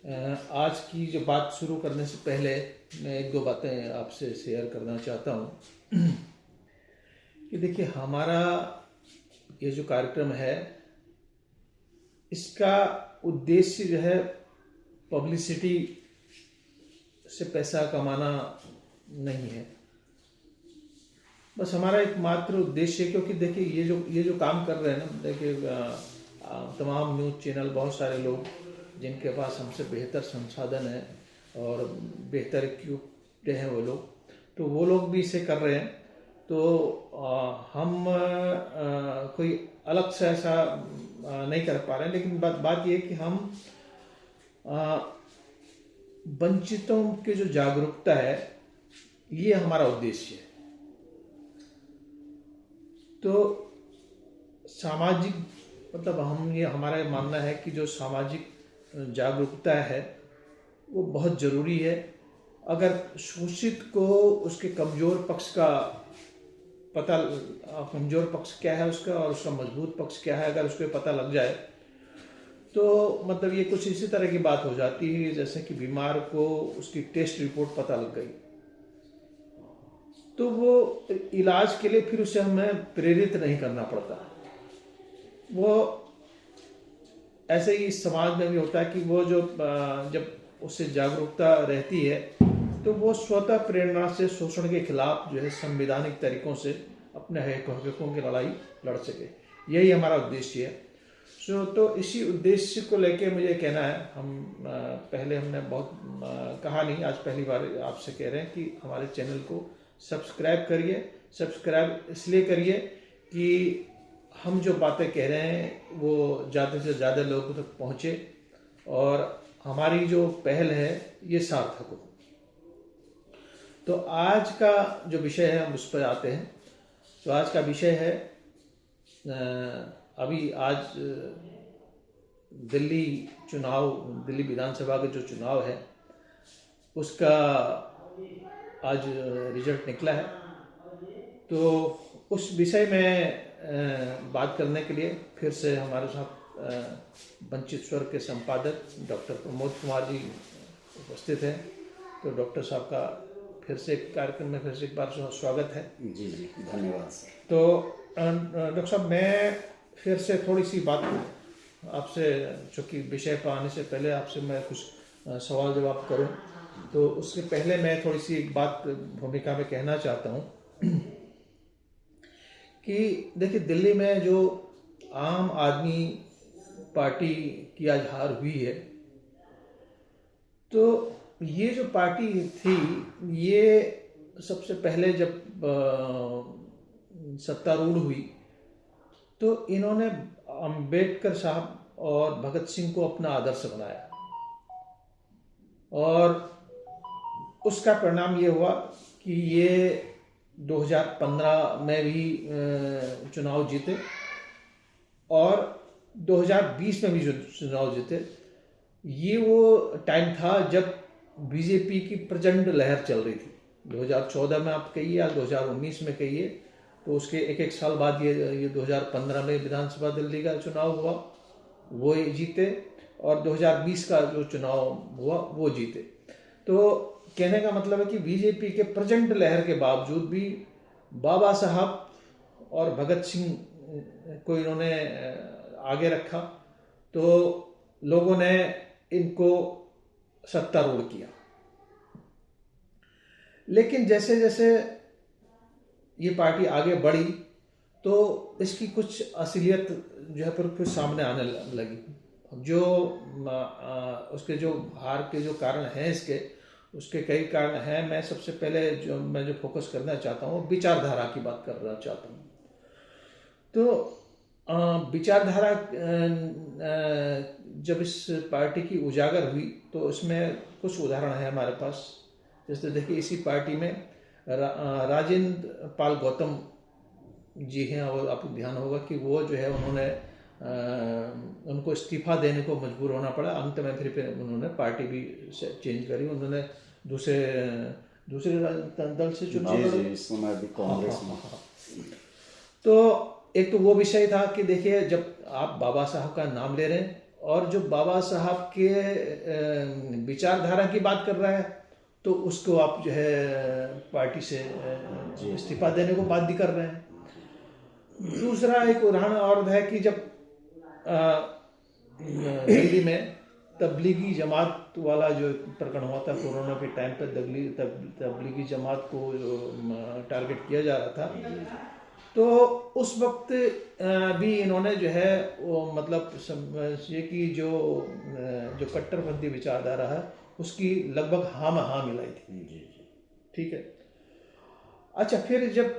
आज की जो बात शुरू करने से पहले मैं एक दो बातें आपसे शेयर करना चाहता हूँ कि देखिए हमारा ये जो कार्यक्रम है इसका उद्देश्य जो है पब्लिसिटी से पैसा कमाना नहीं है। बस हमारा एक मात्र उद्देश्य है, क्योंकि देखिए ये जो काम कर रहे हैं ना, देखिए तमाम न्यूज़ चैनल, बहुत सारे लोग जिनके पास हमसे बेहतर संसाधन है और बेहतर इक्विप्ड हैं वो लोग, तो वो लोग भी इसे कर रहे हैं। तो हम कोई अलग से ऐसा नहीं कर पा रहे हैं, लेकिन बात ये है कि हम वंचितों की जो जागरूकता है ये हमारा उद्देश्य है। तो सामाजिक मतलब हमारा मानना है कि जो सामाजिक जागरूकता है वो बहुत ज़रूरी है। अगर शोषित को उसके कमज़ोर पक्ष क्या है उसका और उसका मजबूत पक्ष क्या है, अगर उसको पता लग जाए तो मतलब ये कुछ इसी तरह की बात हो जाती है जैसे कि बीमार को उसकी टेस्ट रिपोर्ट पता लग गई तो वो इलाज के लिए फिर उसे हमें प्रेरित नहीं करना पड़ता। वो ऐसे ही समाज में भी होता है कि वो जब उससे जागरूकता रहती है तो वो स्वतः प्रेरणा से शोषण के खिलाफ जो है संवैधानिक तरीकों से अपने हकों की लड़ाई लड़ सके। यही हमारा उद्देश्य है। तो इसी उद्देश्य को लेके मुझे कहना है, हम पहले हमने बहुत कहा नहीं, आज पहली बार आपसे कह रहे हैं कि हमारे चैनल को सब्सक्राइब करिए। सब्सक्राइब इसलिए करिए कि हम जो बातें कह रहे हैं वो ज़्यादा से ज़्यादा लोगों तक पहुँचे और हमारी जो पहल है ये सार्थक हो। तो आज का जो विषय है हम उस पर आते हैं। तो आज का विषय है अभी आज दिल्ली विधानसभा का जो चुनाव है उसका आज रिजल्ट निकला है। तो उस विषय में बात करने के लिए फिर से हमारे साथ वंचित स्वर के संपादक डॉक्टर प्रमोद कुमार जी उपस्थित हैं। तो डॉक्टर साहब का फिर से कार्यक्रम में फिर से एक बार स्वागत है। जी जी, धन्यवाद। तो डॉक्टर साहब, मैं फिर से थोड़ी सी बात आपसे, चूँकि विषय पर आने से पहले आपसे मैं कुछ सवाल जवाब करूं, तो उससे पहले मैं थोड़ी सी एक बात भूमिका में कहना चाहता हूं कि देखिए दिल्ली में जो आम आदमी पार्टी की आज हार हुई है, तो ये जो पार्टी थी ये सबसे पहले जब सत्तारूढ़ हुई तो इन्होंने अंबेडकर साहब और भगत सिंह को अपना आदर्श बनाया और उसका परिणाम ये हुआ कि ये 2015 में भी चुनाव जीते और 2020 में भी चुनाव जीते। ये वो टाइम था जब बीजेपी की प्रचंड लहर चल रही थी। 2014 में आप कहिए या 2019 में कहिए, तो उसके एक साल बाद ये 2015 में विधानसभा दिल्ली का चुनाव हुआ, वो जीते, और 2020 का जो चुनाव हुआ वो जीते। तो कहने का मतलब है कि बीजेपी के प्रचंड लहर के बावजूद भी बाबा साहब और भगत सिंह को इन्होंने आगे रखा, तो लोगों ने इनको सत्तारूढ़ किया। लेकिन जैसे जैसे ये पार्टी आगे बढ़ी तो इसकी कुछ असलियत जो है फिर सामने आने लगी। जो उसके जो हार के जो कारण हैं, उसके कई कारण हैं। मैं सबसे पहले जो फोकस करना चाहता हूँ, विचारधारा की बात करना चाहता हूँ। तो विचारधारा जब इस पार्टी की उजागर हुई तो इसमें कुछ उदाहरण है हमारे पास। जैसे देखिए इसी पार्टी में राजेंद्र पाल गौतम जी हैं, और आपको ध्यान होगा कि वो जो है उनको इस्तीफा देने को मजबूर होना पड़ा। अंत में फिर उन्होंने पार्टी भी चेंज करी, उन्होंने दूसरे दल से चुनाव लड़ा। कांग्रेस में। तो एक तो वो विषय था कि देखिए जब आप बाबा साहब का नाम ले रहे हैं और जो बाबा साहब के विचारधारा की बात कर रहा है तो उसको आप जो है पार्टी से इस्तीफा देने को बाध्य कर रहे हैं। दूसरा एक उदाहरण और है कि जब दिल्ली में तबलीगी जमात वाला जो प्रकरण हुआ था कोरोना के टाइम पर, तबलीगी जमात को टारगेट किया जा रहा था, तो उस वक्त भी इन्होंने जो है वो मतलब ये कि जो कट्टरपंथी विचारधारा है उसकी लगभग हाँ में हाँ मिलाई थी। ठीक है। अच्छा, फिर जब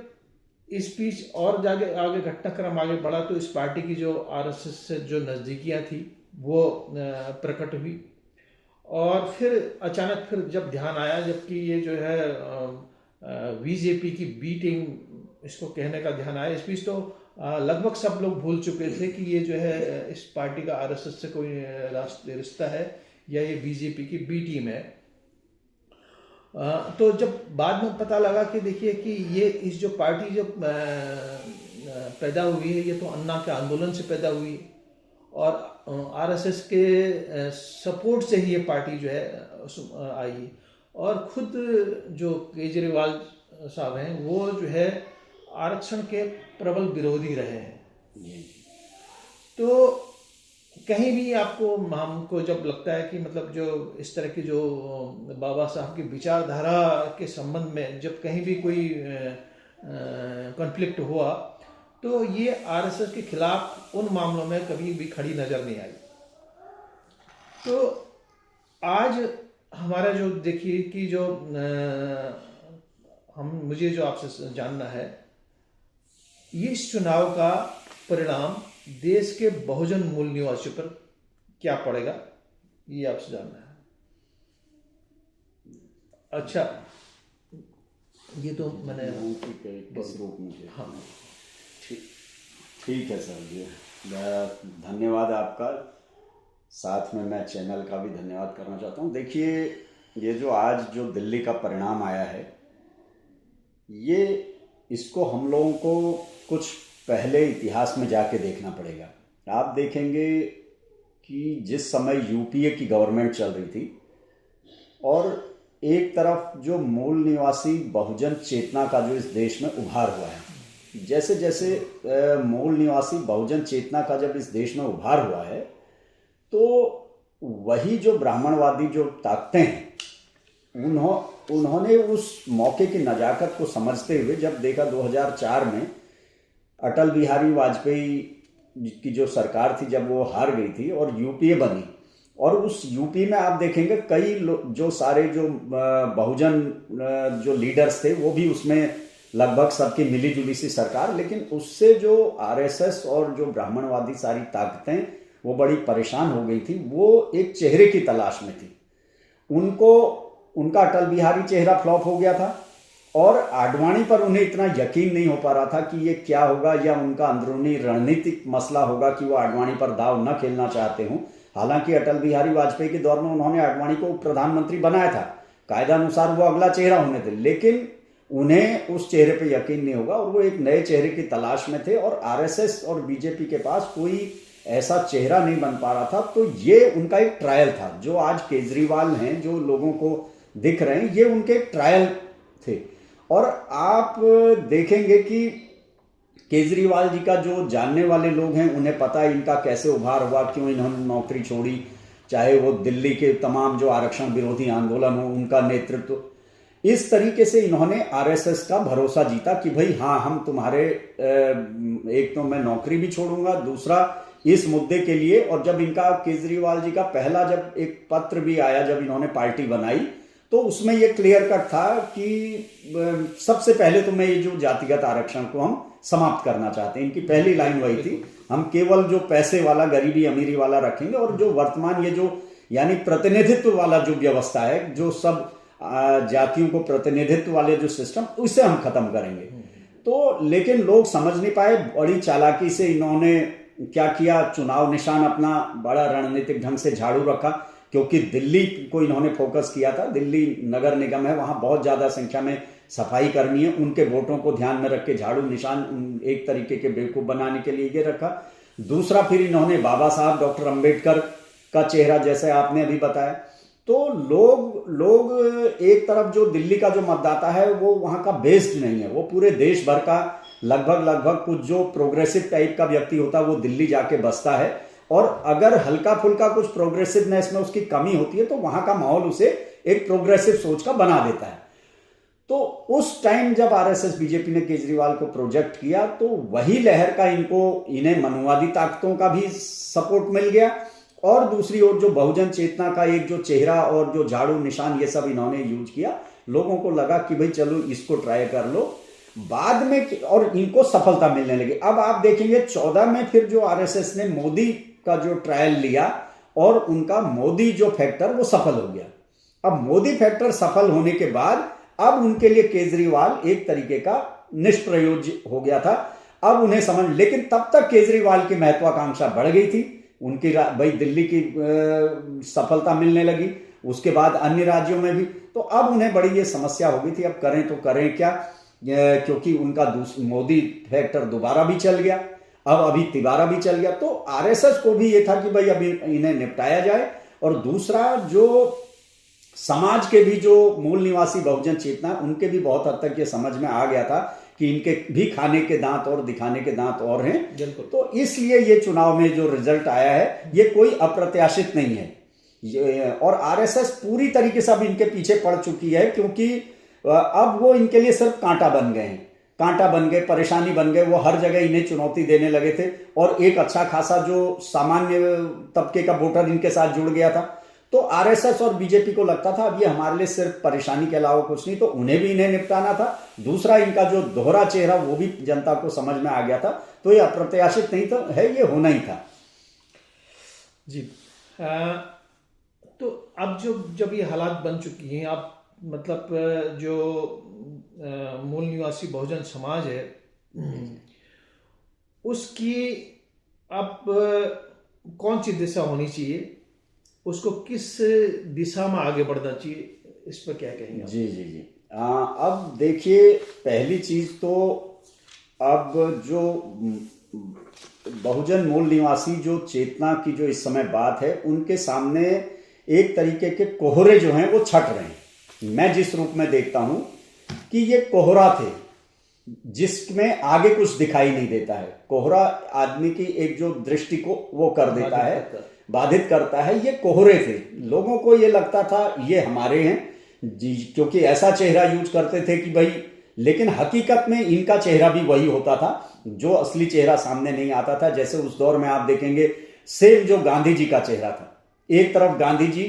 इस बीच और जाके आगे घटनाक्रम आगे बढ़ा तो इस पार्टी की जो आरएसएस से जो नज़दीकियाँ थी वो प्रकट हुई, और फिर अचानक फिर जब ध्यान आया, जबकि ये जो है बीजेपी की बी टीम इसको कहने का ध्यान आया, इस बीच तो लगभग सब लोग भूल चुके थे कि ये जो है इस पार्टी का आरएसएस से कोई रिश्ता है या ये बीजेपी की बी टीम है। तो जब बाद में पता लगा कि देखिए कि ये इस जो पार्टी जो पैदा हुई है ये तो अन्ना के आंदोलन से पैदा हुई, और आरएसएस के सपोर्ट से ही ये पार्टी जो है आई, और खुद जो केजरीवाल साहब हैं वो जो है आरक्षण के प्रबल विरोधी रहे हैं। तो कहीं भी आपको हमको जब लगता है कि मतलब जो इस तरह की जो बाबा साहब की विचारधारा के संबंध में जब कहीं भी कोई कॉन्फ्लिक्ट हुआ तो ये आरएसएस के खिलाफ उन मामलों में कभी भी खड़ी नजर नहीं आई। तो आज हमारा जो देखिए कि जो मुझे जो आपसे जानना है, ये इस चुनाव का परिणाम देश के बहुजन मूल निवासियों पर क्या पड़ेगा, ये आपसे जानना है। अच्छा, ये तो मैंने हाँ ठीक है सर जी, धन्यवाद आपका। साथ में मैं चैनल का भी धन्यवाद करना चाहता हूँ। देखिए, ये जो आज जो दिल्ली का परिणाम आया है, ये इसको हम लोगों को कुछ पहले इतिहास में जाके देखना पड़ेगा। आप देखेंगे कि जिस समय यूपीए की गवर्नमेंट चल रही थी और एक तरफ जो मूल निवासी बहुजन चेतना का जो इस देश में उभार हुआ है, जैसे जैसे मूल निवासी बहुजन चेतना का जब इस देश में उभार हुआ है तो वही जो ब्राह्मणवादी जो ताकतें हैं उन्होंने उस मौके की नजाकत को समझते हुए जब देखा 2004 में अटल बिहारी वाजपेयी की जो सरकार थी जब वो हार गई थी और यूपीए बनी, और उस यूपी में आप देखेंगे कई जो सारे जो बहुजन जो लीडर्स थे वो भी उसमें लगभग सबकी मिली जुली सी सरकार, लेकिन उससे जो आरएसएस और जो ब्राह्मणवादी सारी ताकतें वो बड़ी परेशान हो गई थी। वो एक चेहरे की तलाश में थी। उनका अटल बिहारी चेहरा फ्लॉप हो गया था और आडवाणी पर उन्हें इतना यकीन नहीं हो पा रहा था कि ये क्या होगा, या उनका अंदरूनी रणनीतिक मसला होगा कि वो आडवाणी पर दाव न खेलना चाहते हों। हालांकि अटल बिहारी वाजपेयी के दौर में उन्होंने आडवाणी को प्रधानमंत्री बनाया था, कायदा अनुसार वो अगला चेहरा होने थे, लेकिन उन्हें उस चेहरे पे यकीन नहीं होगा और वो एक नए चेहरे की तलाश में थे और आरएसएस और बीजेपी के पास कोई ऐसा चेहरा नहीं बन पा रहा था। तो ये उनका एक ट्रायल था। जो आज केजरीवाल हैं, जो लोगों को दिख रहे हैं, ये उनके ट्रायल थे। और आप देखेंगे कि केजरीवाल जी का जो जानने वाले लोग हैं उन्हें पता है इनका कैसे उभार हुआ, क्यों इन्होंने नौकरी छोड़ी, चाहे वो दिल्ली के तमाम जो आरक्षण विरोधी आंदोलन हो उनका नेतृत्व। इस तरीके से इन्होंने आरएसएस का भरोसा जीता कि भाई हाँ, हम तुम्हारे एक तो मैं नौकरी भी छोड़ूंगा, दूसरा इस मुद्दे के लिए। और जब इनका केजरीवाल जी का पहला जब एक पत्र भी आया जब इन्होंने पार्टी बनाई तो उसमें ये क्लियर कट था कि सबसे पहले तो मैं ये जो जातिगत आरक्षण को हम समाप्त करना चाहते हैं। इनकी पहली लाइन वही थी, हम केवल जो पैसे वाला गरीबी अमीरी वाला रखेंगे और जो वर्तमान ये जो यानी प्रतिनिधित्व वाला जो व्यवस्था है, जो सब जातियों को प्रतिनिधित्व वाले जो सिस्टम, उसे हम खत्म करेंगे। तो लेकिन लोग समझ नहीं पाए। बड़ी चालाकी से इन्होंने क्या किया, चुनाव निशान अपना बड़ा रणनीतिक ढंग से झाड़ू रखा, क्योंकि दिल्ली को इन्होंने फोकस किया था। दिल्ली नगर निगम है, वहां बहुत ज्यादा संख्या में सफाई कर्मी है, उनके वोटों को ध्यान में रख के झाड़ू निशान एक तरीके के बेवकूफ बनाने के लिए ये रखा। दूसरा फिर इन्होंने बाबा साहब डॉक्टर अंबेडकर का चेहरा, जैसे आपने अभी बताया। तो लोग एक तरफ जो दिल्ली का जो मतदाता है वो वहां का बेस्ड नहीं है, वो पूरे देश भर का लगभग कुछ जो प्रोग्रेसिव टाइप का व्यक्ति होता है वो दिल्ली जाके बसता है, और अगर हल्का फुल्का कुछ प्रोग्रेसिवनेस में उसकी कमी होती है तो वहां का माहौल उसे एक प्रोग्रेसिव सोच का बना देता है। तो उस टाइम जब आरएसएस बीजेपी ने केजरीवाल को प्रोजेक्ट किया तो वही लहर का इन्हें मनुवादी ताकतों का भी सपोर्ट मिल गया, और दूसरी ओर जो बहुजन चेतना का एक जो चेहरा और जो झाड़ू निशान ये सब इन्होंने यूज किया, लोगों को लगा कि भाई चलो इसको ट्राई कर लो, बाद में और इनको सफलता मिलने लगी। अब आप देखेंगे 14 में फिर जो आरएसएस ने मोदी का जो ट्रायल लिया और उनका मोदी जो फैक्टर वो सफल हो गया। अब मोदी फैक्टर सफल होने के बाद अब उनके लिए केजरीवाल एक तरीके का निष्प्रयोज्य हो गया था। अब उन्हें समझ, लेकिन तब तक केजरीवाल की महत्वाकांक्षा बढ़ गई थी, उनकी भाई दिल्ली की सफलता मिलने लगी, उसके बाद अन्य राज्यों में भी। तो अब उन्हें बड़ी ये समस्या हो गई थी, अब करें तो करें क्या, क्योंकि उनका मोदी फैक्टर दोबारा भी चल गया, अब अभी तिबारा भी चल गया। तो आरएसएस को भी ये था कि भाई अभी इन्हें निपटाया जाए, और दूसरा जो समाज के भी जो मूल निवासी बहुजन चेतना, उनके भी बहुत हद तक ये समझ में आ गया था कि इनके भी खाने के दांत और दिखाने के दांत और हैं। तो इसलिए ये चुनाव में जो रिजल्ट आया है ये कोई अप्रत्याशित नहीं है, और आरएसएस पूरी तरीके से अब इनके पीछे पड़ चुकी है, क्योंकि अब वो इनके लिए सिर्फ कांटा बन गए हैं, कांटा बन गए, परेशानी बन गए। वो हर जगह इन्हें चुनौती देने लगे थे, और एक अच्छा खासा जो सामान्य तबके का वोटर इनके साथ जुड़ गया था। तो आरएसएस और बीजेपी को लगता था अब ये हमारे लिए सिर्फ परेशानी के अलावा कुछ नहीं, तो उन्हें भी इन्हें निपटाना था। दूसरा, इनका जो दोहरा चेहरा वो भी जनता को समझ में आ गया था, तो ये अप्रत्याशित नहीं था, है ये होना ही था। जी। तो अब जब ये हालात बन चुकी हैं, आप मतलब जो मूल निवासी बहुजन समाज है उसकी अब कौन सी दिशा होनी चाहिए, उसको किस दिशा में आगे बढ़ना चाहिए, इस पर क्या कहेंगे? जी जी जी। अब देखिए, पहली चीज तो अब जो बहुजन मूल निवासी जो चेतना की जो इस समय बात है, उनके सामने एक तरीके के कोहरे जो हैं वो छट रहे हैं। मैं जिस रूप में देखता हूं कि ये कोहरा थे जिसमें आगे कुछ दिखाई नहीं देता है। कोहरा आदमी की एक जो दृष्टि को वो कर देता है, बाधित करता है। ये कोहरे थे, लोगों को ये लगता था ये हमारे हैं जी, क्योंकि ऐसा चेहरा यूज करते थे कि भाई, लेकिन हकीकत में इनका चेहरा भी वही होता था, जो असली चेहरा सामने नहीं आता था। जैसे उस दौर में आप देखेंगे सेम जो गांधी जी का चेहरा था, एक तरफ गांधी जी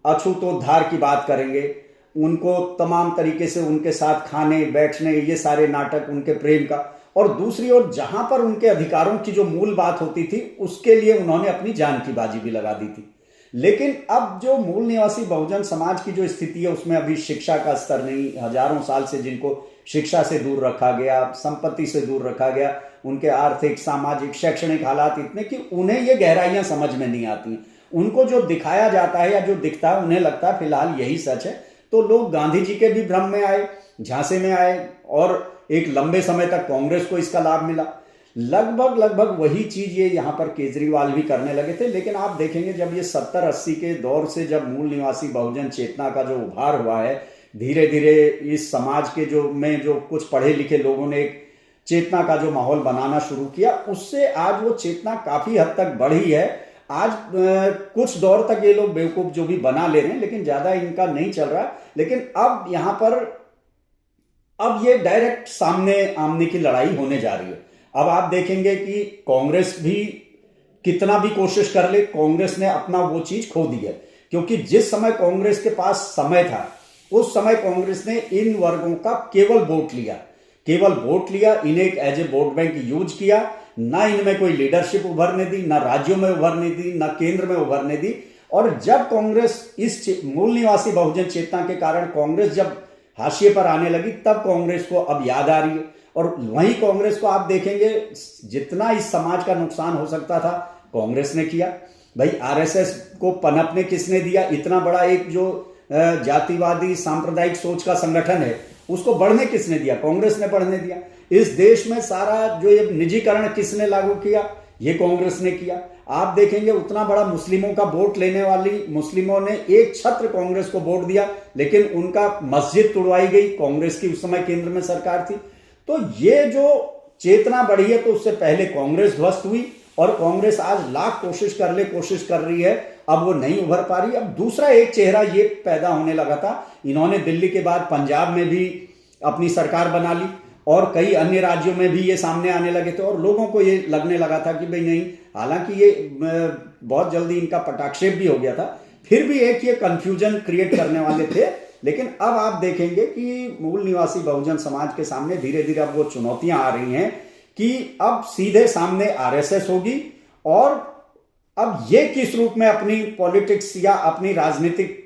अछूतोद्धार की बात करेंगे, उनको तमाम तरीके से उनके साथ खाने बैठने, ये सारे नाटक उनके प्रेम का, और दूसरी ओर जहां पर उनके अधिकारों की जो मूल बात होती थी उसके लिए उन्होंने अपनी जान की बाजी भी लगा दी थी। लेकिन अब जो मूल निवासी बहुजन समाज की जो स्थिति है उसमें अभी शिक्षा का स्तर नहीं, हजारों साल से जिनको शिक्षा से दूर रखा गया, संपत्ति से दूर रखा गया, उनके आर्थिक सामाजिक शैक्षणिक हालात इतने कि उन्हें ये गहराइयां समझ में नहीं आती। उनको जो दिखाया जाता है या जो दिखता है उन्हें लगता है फिलहाल यही सच है। तो लोग गांधी जी के भी भ्रम में आए, झांसे में आए, और एक लंबे समय तक कांग्रेस को इसका लाभ मिला। लगभग वही चीज ये यहाँ पर केजरीवाल भी करने लगे थे। लेकिन आप देखेंगे जब ये 70-80 के दौर से जब मूल निवासी बहुजन चेतना का जो उभार हुआ है, धीरे धीरे इस समाज के जो कुछ पढ़े लिखे लोगों ने एक चेतना का जो माहौल बनाना शुरू किया, उससे आज वो चेतना काफी हद तक बढ़ी है। आज कुछ दौर तक ये लोग बेवकूफ जो भी बना ले रहे हैं, लेकिन ज्यादा इनका नहीं चल रहा। लेकिन अब यहां पर अब ये डायरेक्ट सामने आमने की लड़ाई होने जा रही है। अब आप देखेंगे कि कांग्रेस भी कितना भी कोशिश कर ले, कांग्रेस ने अपना वो चीज खो दी है, क्योंकि जिस समय कांग्रेस के पास समय था उस समय कांग्रेस ने इन वर्गों का केवल वोट लिया, इन्हें एक as a vote bank use किया। ना इनमें कोई लीडरशिप उभरने दी, ना राज्यों में उभरने दी, ना केंद्र में उभरने दी। और जब कांग्रेस इस मूल निवासी बहुजन चेतना के कारण कांग्रेस जब हाशिए पर आने लगी, तब कांग्रेस को अब याद आ रही है। और वहीं कांग्रेस को आप देखेंगे जितना इस समाज का नुकसान हो सकता था कांग्रेस ने किया। भाई आरएसएस को पनपने किसने दिया? इतना बड़ा एक जो जातिवादी सांप्रदायिक सोच का संगठन है उसको बढ़ने किसने दिया? कांग्रेस ने बढ़ने दिया। इस देश में सारा जो ये निजीकरण किसने लागू किया? ये कांग्रेस ने किया। आप देखेंगे उतना बड़ा मुस्लिमों का वोट लेने वाली मुस्लिमों ने एक छत्र कांग्रेस को वोट दिया, लेकिन उनका मस्जिद तुड़वाई गई। कांग्रेस की उस समय केंद्र में सरकार थी। तो ये जो चेतना बढ़ी है, तो उससे पहले कांग्रेस ध्वस्त हुई और कांग्रेस आज लाख कोशिश कर रही है, अब वो नहीं उभर पा रही। अब दूसरा एक चेहरा ये पैदा होने लगा था, इन्होंने दिल्ली के बाद पंजाब में भी अपनी सरकार बना ली और कई अन्य राज्यों में भी ये सामने आने लगे थे और लोगों को ये लगने लगा था कि भाई नहीं, हालांकि ये बहुत जल्दी इनका पटाक्षेप भी हो गया था, फिर भी एक ये कंफ्यूजन क्रिएट करने वाले थे। लेकिन अब आप देखेंगे कि मूल निवासी बहुजन समाज के सामने धीरे धीरे अब वो चुनौतियां आ रही हैं कि अब सीधे सामने आरएसएस होगी और अब ये किस रूप में अपनी पॉलिटिक्स या अपनी राजनीतिक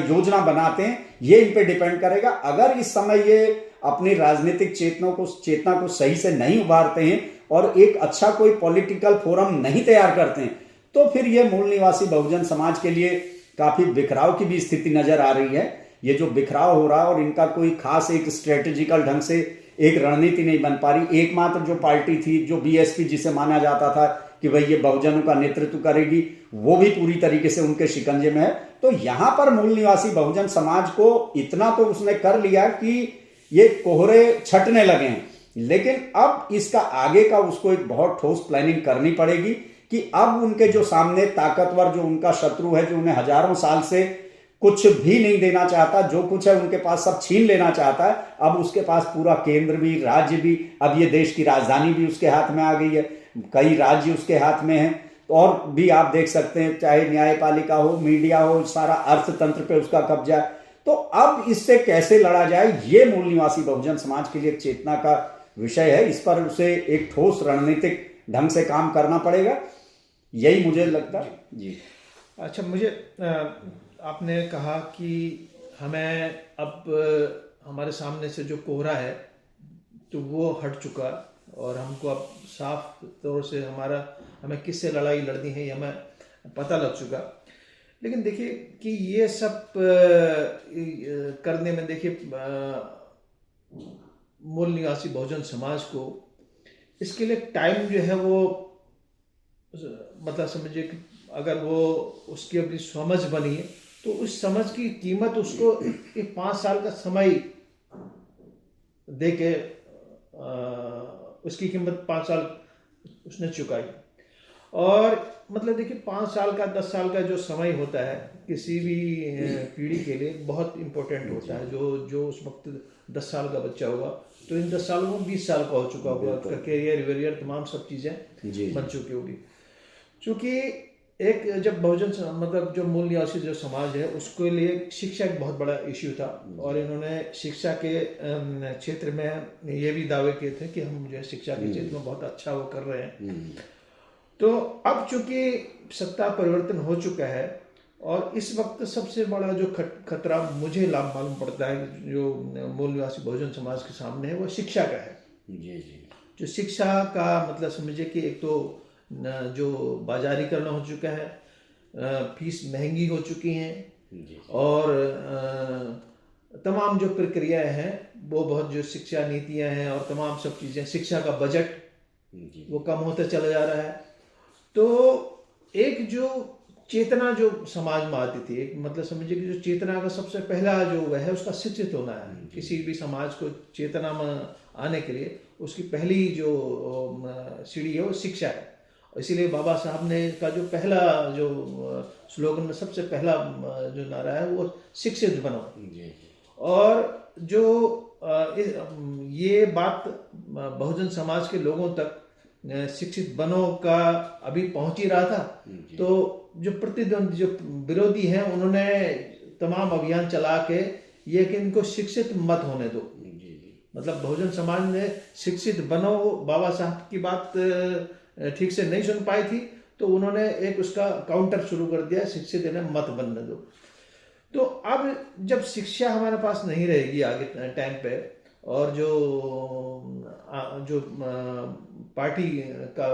योजना बनाते हैं, ये इन पे डिपेंड करेगा। अगर इस समय ये अपनी राजनीतिक चेतना को सही से नहीं उभारते हैं और एक अच्छा कोई पॉलिटिकल फोरम नहीं तैयार करते हैं, तो फिर ये मूल निवासी बहुजन समाज के लिए काफी बिखराव की भी स्थिति नजर आ रही है। ये जो बिखराव हो रहा है और इनका कोई खास एक स्ट्रेटेजिकल ढंग से एक रणनीति नहीं बन पा रही। एकमात्र जो पार्टी थी, जो बीएसपी जिसे माना जाता था कि भाई ये बहुजनों का नेतृत्व करेगी, वो भी पूरी तरीके से उनके शिकंजे में है। तो यहां पर मूल निवासी बहुजन समाज को इतना तो उसने कर लिया कि ये कोहरे छटने लगे हैं, लेकिन अब इसका आगे का उसको एक बहुत ठोस प्लानिंग करनी पड़ेगी कि अब उनके जो सामने ताकतवर जो उनका शत्रु है, जो उन्हें हजारों साल से कुछ भी नहीं देना चाहता, जो कुछ है उनके पास सब छीन लेना चाहता है, अब उसके पास पूरा केंद्र भी, राज्य भी, अब ये देश की राजधानी भी उसके हाथ में आ गई है, कई राज्य उसके हाथ में हैं। और भी आप देख सकते हैं, चाहे न्यायपालिका हो, मीडिया हो, सारा अर्थतंत्र पे उसका कब्जा है। तो अब इससे कैसे लड़ा जाए, ये मूल निवासी बहुजन समाज के लिए एक चेतना का विषय है। इस पर उसे एक ठोस रणनीतिक ढंग से काम करना पड़ेगा, यही मुझे लगता है जी। अच्छा, मुझे आपने कहा कि हमें अब हमारे सामने से जो कोहरा है तो वो हट चुका और हमको अब साफ तौर से हमें किससे लड़ाई लड़नी है ये हमें पता लग चुका। लेकिन देखिए कि ये सब करने में देखिए मूल निवासी बहुजन समाज को इसके लिए टाइम जो है वो मतलब समझिए कि अगर वो उसकी अपनी समझ बनी है तो उस समझ की कीमत उसको एक 5 साल का समय दे के उसकी कीमत 5 साल उसने चुकाई। और मतलब देखिए 5 साल का 10 साल का जो समय होता है किसी भी पीढ़ी के लिए बहुत इम्पोर्टेंट होता है। जो उस वक्त 10 साल का बच्चा होगा तो इन 10 सालों में 20 साल का हो चुका होगा, उसका कैरियर वेरियर तमाम सब चीज़ें बन चुकी होगी। चूँकि एक जब बहुजन मतलब जो मूल निवासी जो समाज है उसके लिए शिक्षा एक बहुत बड़ा इश्यू था और इन्होंने शिक्षा के क्षेत्र में ये भी दावे किए थे कि हम जो है शिक्षा के क्षेत्र में बहुत अच्छा वो कर रहे हैं। तो अब चूंकि सत्ता परिवर्तन हो चुका है और इस वक्त सबसे बड़ा जो खतरा मुझे मालूम पड़ता है जो मूल निवासी बहुजन समाज के सामने है वो शिक्षा का है। जो शिक्षा का मतलब समझिए कि एक तो जो बाजारीकरण हो चुका है, फीस महंगी हो चुकी हैं और तमाम जो प्रक्रियाएं हैं वो बहुत जो शिक्षा नीतियां हैं और तमाम सब चीज़ें, शिक्षा का बजट वो कम होता चला जा रहा है। तो एक जो चेतना जो समाज में आती थी, एक मतलब समझिए कि जो चेतना का सबसे पहला जो वह है उसका शिक्षित होना है। किसी भी समाज को चेतना में आने के लिए उसकी पहली जो सीढ़ी है वो शिक्षा है। इसीलिए बाबा साहब ने का जो पहला जो स्लोगन में सबसे पहला जो नारा है वो शिक्षित बनो। और जो ये बात बहुजन समाज के लोगों तक शिक्षित बनो का अभी पहुंच ही रहा था, तो जो प्रतिद्वंदी जो विरोधी हैं उन्होंने तमाम अभियान चला के ये कि इनको शिक्षित मत होने दो। मतलब बहुजन समाज ने शिक्षित बनो बाबा साहब की बात ठीक से नहीं सुन पाई थी तो उन्होंने एक उसका काउंटर शुरू कर दिया, शिक्षित इन्हें मत बनने दो। तो अब जब शिक्षा हमारे पास नहीं रहेगी आगे टाइम पे और जो पार्टी का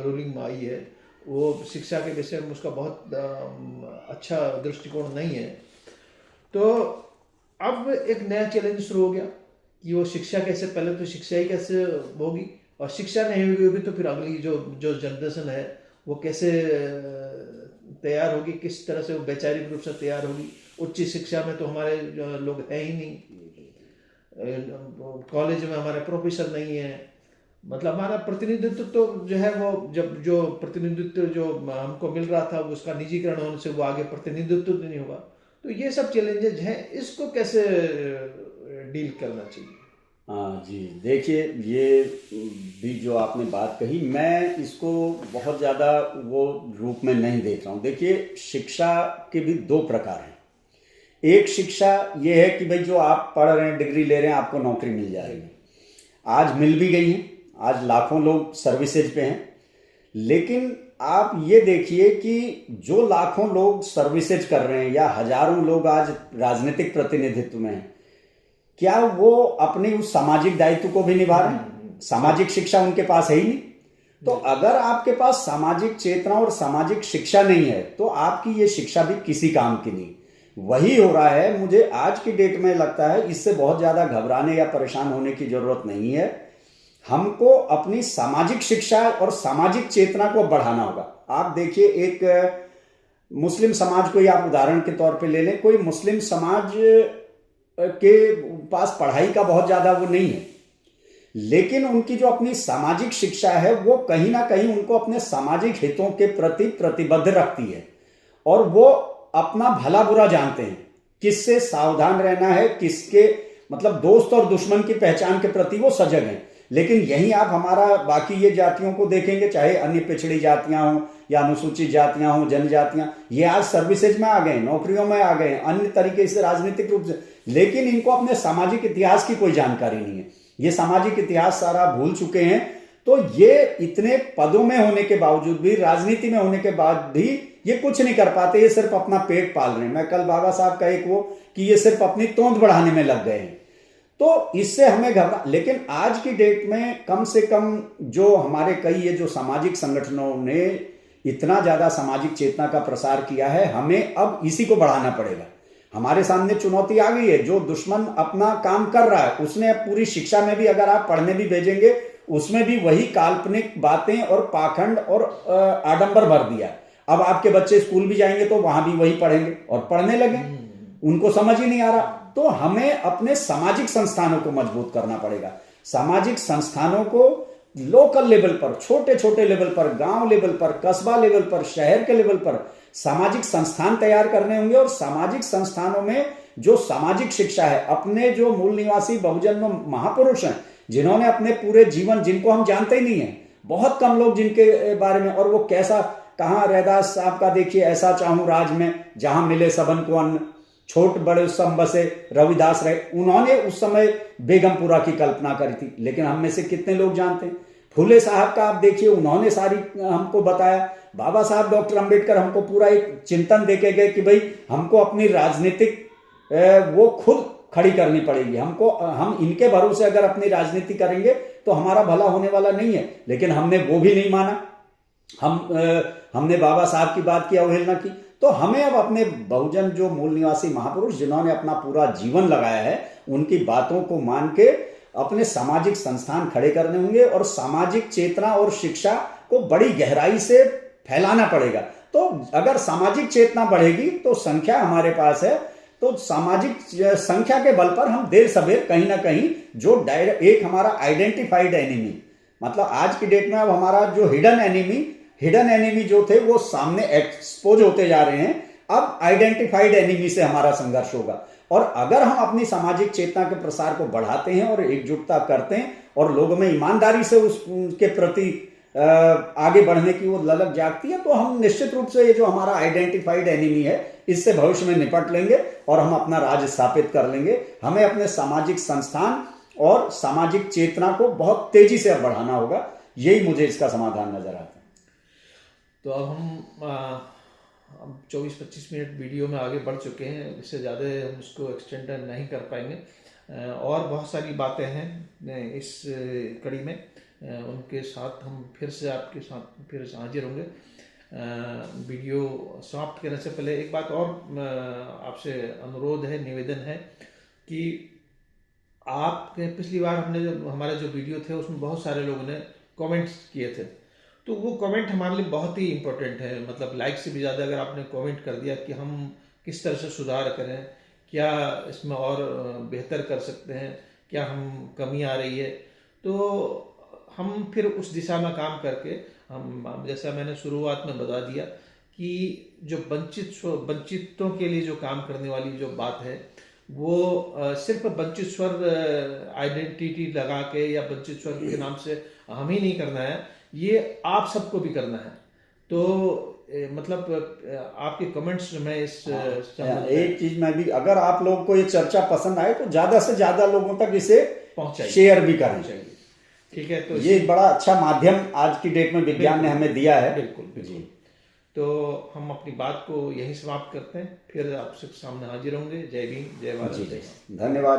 रूलिंग में आई है वो शिक्षा के विषय में उसका बहुत अच्छा दृष्टिकोण नहीं है, तो अब एक नया चैलेंज शुरू हो गया कि वो शिक्षा कैसे, पहले तो शिक्षा ही कैसे होगी और शिक्षा नहीं होगी तो फिर अगली जो जो जनरेशन है वो कैसे तैयार होगी, किस तरह से वो वैचारिक रूप से तैयार होगी। उच्च शिक्षा में तो हमारे जो लोग है ही नहीं, कॉलेज में हमारे प्रोफेसर नहीं है, मतलब हमारा प्रतिनिधित्व तो जो है वो जब जो प्रतिनिधित्व जो हमको मिल रहा था उसका निजीकरण होने से वो आगे प्रतिनिधित्व तो नहीं होगा। तो ये सब चैलेंजेज हैं, इसको कैसे डील करना चाहिए? हाँ जी, देखिए ये भी जो आपने बात कही, मैं इसको बहुत ज़्यादा वो रूप में नहीं देख रहा हूँ। देखिए शिक्षा के भी दो प्रकार हैं। एक शिक्षा ये है कि भाई जो आप पढ़ रहे हैं, डिग्री ले रहे हैं, आपको नौकरी मिल जाएगी। आज मिल भी गई है, आज लाखों लोग सर्विसेज पे हैं। लेकिन आप ये देखिए कि जो लाखों लोग सर्विसेज कर रहे हैं या हजारों लोग आज राजनीतिक प्रतिनिधित्व में हैं, क्या वो अपने उस सामाजिक दायित्व को भी निभा रहे हैं? सामाजिक शिक्षा उनके पास है ही नहीं। तो अगर आपके पास सामाजिक चेतना और सामाजिक शिक्षा नहीं है तो आपकी ये शिक्षा भी किसी काम की नहीं। वही हो रहा है, मुझे आज की डेट में लगता है इससे बहुत ज्यादा घबराने या परेशान होने की जरूरत नहीं है। हमको अपनी सामाजिक शिक्षा और सामाजिक चेतना को बढ़ाना होगा। आप देखिए, एक मुस्लिम समाज को ही आप उदाहरण के तौर पे ले लें। कोई मुस्लिम समाज के पास पढ़ाई का बहुत ज्यादा वो नहीं है, लेकिन उनकी जो अपनी सामाजिक शिक्षा है वो कहीं ना कहीं उनको अपने सामाजिक हितों के प्रति प्रतिबद्ध रखती है और वो अपना भला बुरा जानते हैं, किससे सावधान रहना है, किसके मतलब दोस्त और दुश्मन की पहचान के प्रति वो सजग हैं। लेकिन यही आप हमारा बाकी ये जातियों को देखेंगे, चाहे अन्य पिछड़ी जातियां हों या अनुसूचित जातियां हों, जनजातियां, ये आज सर्विसेज में आ गए, नौकरियों में आ गए, अन्य तरीके से राजनीतिक रूप से, लेकिन इनको अपने सामाजिक इतिहास की कोई जानकारी नहीं है। ये सामाजिक इतिहास सारा भूल चुके हैं। तो ये इतने पदों में होने के बावजूद भी, राजनीति में होने के बाद भी ये कुछ नहीं कर पाते। ये सिर्फ अपना पेट पाल रहे हैं। मैं कल बाबा साहब का एक वो कि ये सिर्फ अपनी तोंद बढ़ाने में लग गए हैं। तो इससे हमें घबरा, लेकिन आज की डेट में कम से कम जो हमारे कई ये जो सामाजिक संगठनों ने इतना ज्यादा सामाजिक चेतना का प्रसार किया है, हमें अब इसी को बढ़ाना पड़ेगा। हमारे सामने चुनौती आ गई है। जो दुश्मन अपना काम कर रहा है उसने अब पूरी शिक्षा में भी अगर आप पढ़ने भी भेजेंगे उसमें भी वही काल्पनिक बातें और पाखंड और आडंबर भर दिया। अब आपके बच्चे स्कूल भी जाएंगे तो वहां भी वही पढ़ेंगे और पढ़ने लगे, उनको समझ ही नहीं आ रहा। तो हमें अपने सामाजिक संस्थानों को मजबूत करना पड़ेगा। सामाजिक संस्थानों को लोकल लेवल पर, छोटे छोटे लेवल पर, गांव लेवल पर, कस्बा लेवल पर, शहर के लेवल पर सामाजिक संस्थान तैयार करने होंगे। और सामाजिक संस्थानों में जो सामाजिक शिक्षा है, अपने जो मूल निवासी बहुजन महापुरुष हैं जिन्होंने अपने पूरे जीवन, जिनको हम जानते ही नहीं है, बहुत कम लोग जिनके बारे में, और वो कैसा, कहां रैदास साहब का देखिए, ऐसा चाहूं राज में जहां मिले सबन को अन्न, छोट बड़े सब बसे रविदास रहे। उन्होंने उस समय बेगमपुरा की कल्पना करी थी, लेकिन हम में से कितने लोग जानते हैं? फूले साहब का आप देखिए, उन्होंने सारी हमको बताया। बाबा साहब डॉक्टर अंबेडकर हमको पूरा एक चिंतन देके गए कि भाई हमको अपनी राजनीतिक वो खुद खड़ी करनी पड़ेगी। हम इनके भरोसे अगर अपनी राजनीति करेंगे तो हमारा भला होने वाला नहीं है। लेकिन हमने वो भी नहीं माना। हमने बाबा साहब की बात की अवहेलना की। तो हमें अब अपने बहुजन जो मूल निवासी महापुरुष जिन्होंने अपना पूरा जीवन लगाया है, उनकी बातों को मान के अपने सामाजिक संस्थान खड़े करने होंगे और सामाजिक चेतना और शिक्षा को बड़ी गहराई से फैलाना पड़ेगा। तो अगर सामाजिक चेतना बढ़ेगी तो संख्या हमारे पास है, तो सामाजिक संख्या के बल पर हम देर सवेर कहीं ना कहीं जो एक हमारा आइडेंटिफाइड एनिमी, मतलब आज की डेट में अब हमारा जो हिडन एनिमी जो थे वो सामने एक्सपोज होते जा रहे हैं। अब आइडेंटिफाइड एनिमी से हमारा संघर्ष होगा। और अगर हम अपनी सामाजिक चेतना के प्रसार को बढ़ाते हैं और एकजुटता करते हैं और लोगों में ईमानदारी से उसके प्रति आगे बढ़ने की वो ललक जागती है, तो हम निश्चित रूप से ये जो हमारा आइडेंटिफाइड एनिमी है इससे भविष्य में निपट लेंगे और हम अपना राज स्थापित कर लेंगे। हमें अपने सामाजिक संस्थान और सामाजिक चेतना को बहुत तेजी से अब बढ़ाना होगा। यही मुझे इसका समाधान नजर आता है। तो अब हम 24-25 मिनट वीडियो में आगे बढ़ चुके हैं, इससे ज़्यादा हम इसको एक्सटेंड नहीं कर पाएंगे। और बहुत सारी बातें हैं इस कड़ी में, उनके साथ हम फिर से आपके साथ फिर से हाजिर होंगे। वीडियो समाप्त करने से पहले एक बात और आपसे अनुरोध है, निवेदन है कि आपके पिछली बार हमने जो हमारा जो वीडियो थे उसमें बहुत सारे लोगों ने कमेंट्स किए थे, तो वो कमेंट हमारे लिए बहुत ही इम्पोर्टेंट है। मतलब लाइक से भी ज़्यादा अगर आपने कमेंट कर दिया कि हम किस तरह से सुधार करें, क्या इसमें और बेहतर कर सकते हैं, क्या हम कमी आ रही है, तो हम फिर उस दिशा में काम करके हम जैसा मैंने शुरुआत में बता दिया कि जो वंचितों के लिए जो काम करने वाली जो बात है वो सिर्फ वंचित स्वर आइडेंटिटी लगा के या वंचित स्वर के नाम से हम ही नहीं करना है, ये आप सबको भी करना है। तो मतलब आपके कमेंट्स में इस एक चीज मैं भी, अगर आप लोगों को ये चर्चा पसंद आए तो ज्यादा से ज्यादा लोगों तक इसे पहुंचाइए, शेयर भी करना चाहिए। ठीक है, तो ये बड़ा अच्छा माध्यम आज की डेट में विज्ञान ने हमें दिया है। बिल्कुल बिल्कुल। तो हम अपनी बात को यहीं समाप्त करते हैं, फिर आपसे सामने हाजिर होंगे। जय भीम, जय भारत, जय। धन्यवाद।